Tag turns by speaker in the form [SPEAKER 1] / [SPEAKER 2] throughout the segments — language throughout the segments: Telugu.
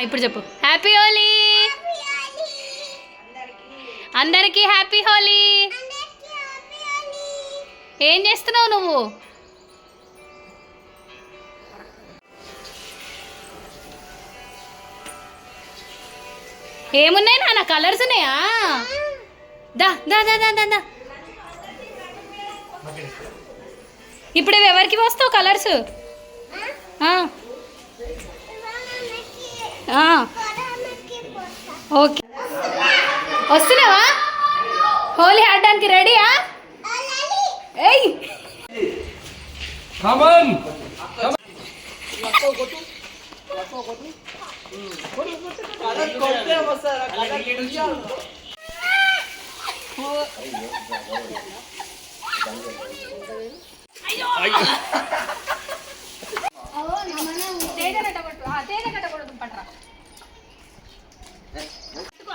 [SPEAKER 1] ఇప్పుడు చెప్పు హ్యాపీ హోలీ అందరికీ హ్యాపీ హోలీ. ఏం చేస్తున్నావు నువ్వు? ఏమున్నాయి నాన్న? కలర్స్ ఉన్నాయా? దా దా దా దా దా దా. ఇప్పుడు ఎవరికి వస్తావు కలర్స్? ఓకే, వస్తున్నావా? హోలీ ఆడడానికి రెడీయా? ఏయ్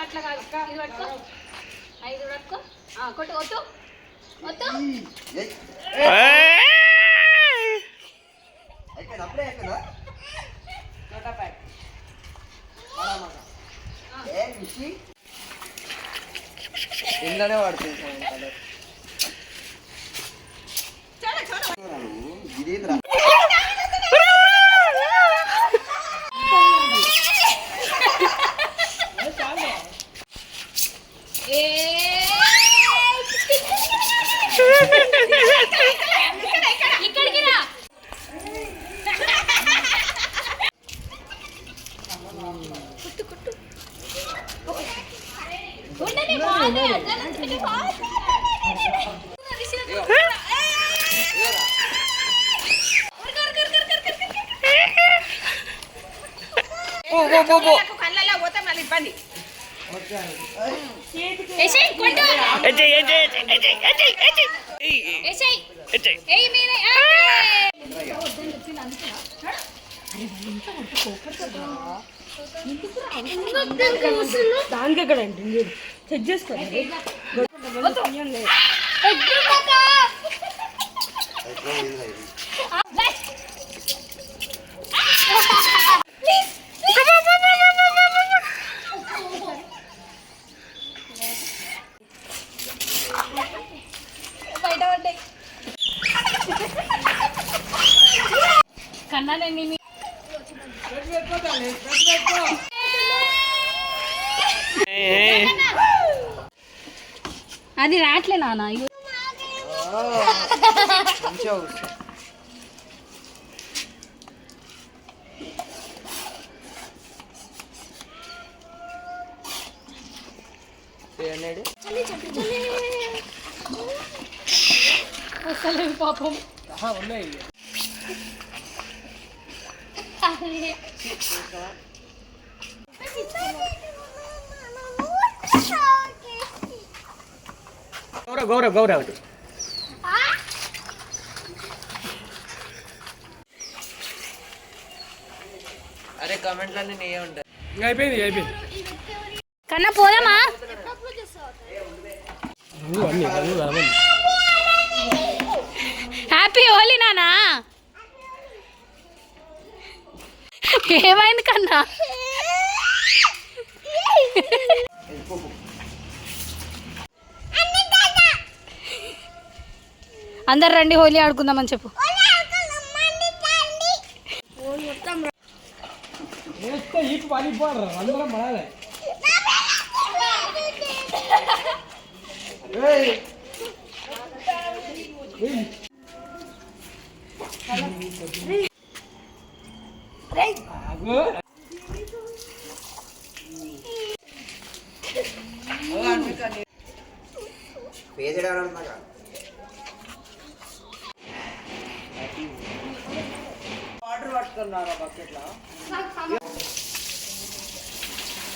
[SPEAKER 1] అట్లా కాదు, ఇది పట్టుకో, ఐదు పట్టుకో, కొట్టు కొట్టు కొట్టు.
[SPEAKER 2] ఇంట్లోనే పడుతుంది ఇదేంద్రా
[SPEAKER 1] ఇక్కడికి రా. కళ్ళలో పోతే మళ్ళీ ఇబ్బంది.
[SPEAKER 3] దానికి ఎక్కడండి చెక్ చేసుకోండి.
[SPEAKER 1] బయట పడ్డాయి కన్నా. నేను అది రాట్లే నాన్న. వస్తలేదు పాపం.
[SPEAKER 2] ఉన్నాయి గౌరవ్ గౌరవ్ అరే కామెంట్లన్నీ నేనే ఉంటాయి. అయిపోయింది అయిపోయింది
[SPEAKER 1] కన్నా పోదామా? హ్యాపీ హోలీ నానా. ఏమైంది కన్నా? అందరు రండి హోలీ ఆడుకుందామని చెప్పు.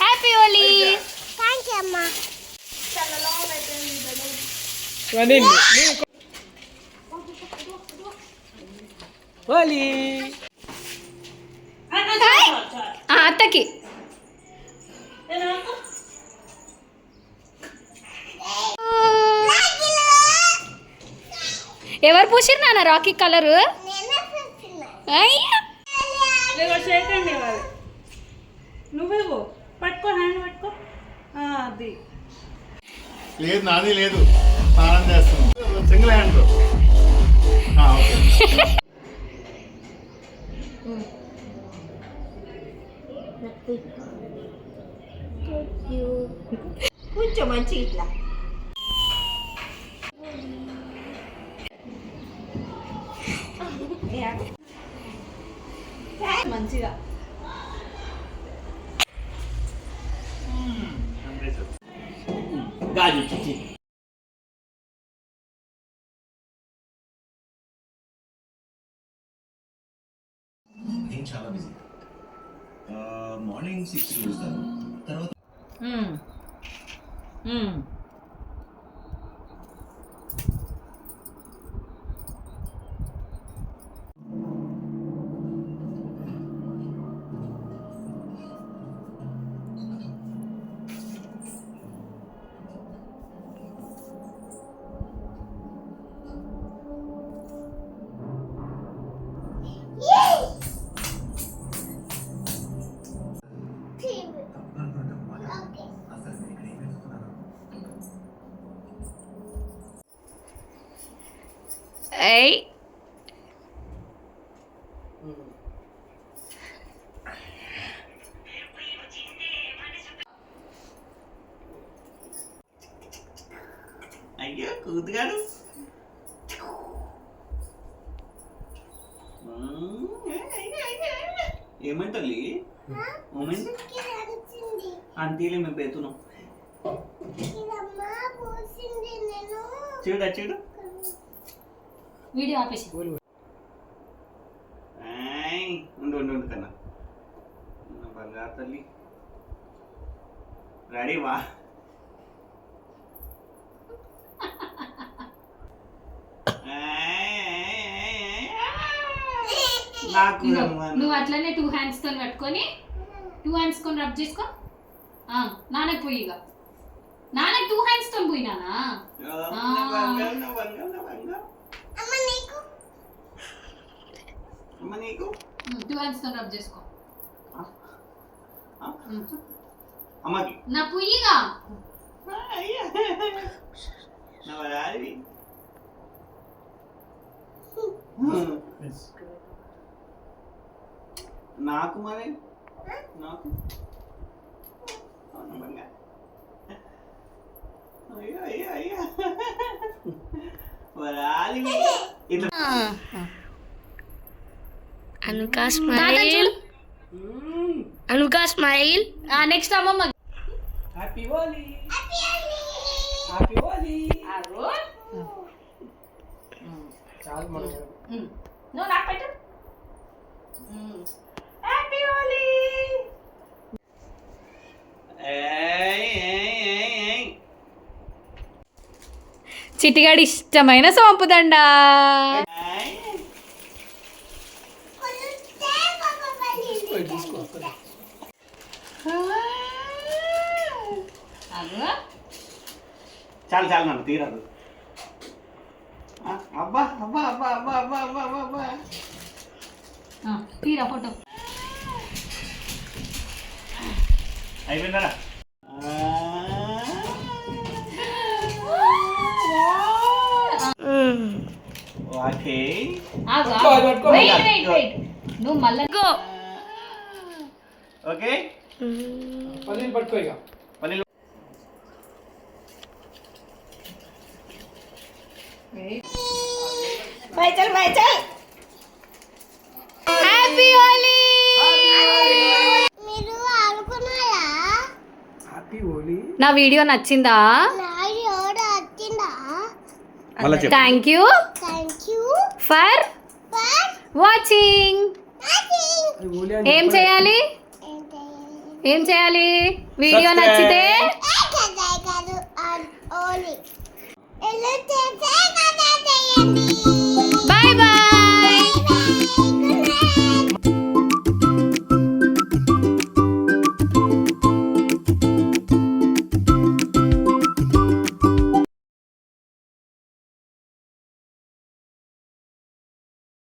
[SPEAKER 1] హ్యాపీ హోలీ. థ్యాంక్ యూ అమ్మా.
[SPEAKER 2] హోలీ
[SPEAKER 1] అత్తకి ఎవరు పూసిరు నాన్న రాకీ కలరు?
[SPEAKER 3] నువ్వేవో పట్టుకో, హ్యాండ్ పట్టుకో. అది
[SPEAKER 4] లేదు, నాది లేదు, స్నానం చేస్తున్నాను సింగిల్ హ్యాండ్.
[SPEAKER 3] కొంచెం మంచి ఇట్లా మంచిగా.
[SPEAKER 4] గాజు చిచ్చి
[SPEAKER 5] నేను చాలా బిజీ. మార్నింగ్ 6 చూస్తాను, తర్వాత అసలు నేను ఇక్కడ ఏం వెతుకుతున్నాను?
[SPEAKER 1] ఏయ్
[SPEAKER 5] అయ్యో కూతుగాడు. ఏమంటల్లి అంతీలే మేము పెడుతున్నాం. చూడు చూడు,
[SPEAKER 1] వీడియో ఆపేసి.
[SPEAKER 5] ఉండు ఉండు ఉండు కన్నా. బంగారు తల్లి రెడీ వా. నాకు
[SPEAKER 1] నువ్వు అట్లనే 2 హ్యాండ్స్ తో పట్టుకొని 2 హ్యాండ్స్ కొని రబ్ చేసుకో. నాన్నకు పోయి, ఇక నాన్నకు 2 హ్యాండ్స్ తో పోయి నానా. 2 హ్యాండ్స్ తో రబ్ చేసుకో.
[SPEAKER 5] అమ్మకి
[SPEAKER 1] నా పుయ్యిగా
[SPEAKER 5] నాకు మరి నాకు అయ్యో అయ్యో అయ్యో వరాలి ఇట్లా.
[SPEAKER 3] అనుకా స్మైల్, అనుకా స్మైల్.
[SPEAKER 1] నెక్స్ట్ అమ్మమ్మ.
[SPEAKER 2] Happy Holi, happy Holi. చాలు మనం
[SPEAKER 1] నువ్వు నాకు పెట్టు. హ్యాపీ హోలీ. చిటిగాడి ఇష్టమైన సోంపుదండ.
[SPEAKER 5] చాలు చాలు నన్ను తీరదు. అబ్బా అబ్బా అబ్బా అబ్బా అబ్బా అబ్బా అబ్బా అబ్బా.
[SPEAKER 1] తీరా ఫోటో.
[SPEAKER 5] అయిపోయిందా? ఓకే
[SPEAKER 1] నువ్వు మళ్ళీ
[SPEAKER 5] ఓకే.
[SPEAKER 2] పల్లీలు పట్టుకో, ఇక
[SPEAKER 5] పల్లీలు
[SPEAKER 1] హ్యాపీ హోలీ.
[SPEAKER 2] హ్యాపీ హోలీ.
[SPEAKER 1] నా వీడియో నచ్చిందా? Thank you for watching. ఏం చేయాలి, ఏం చేయాలి? వీడియో నచ్చితే
[SPEAKER 6] Hello,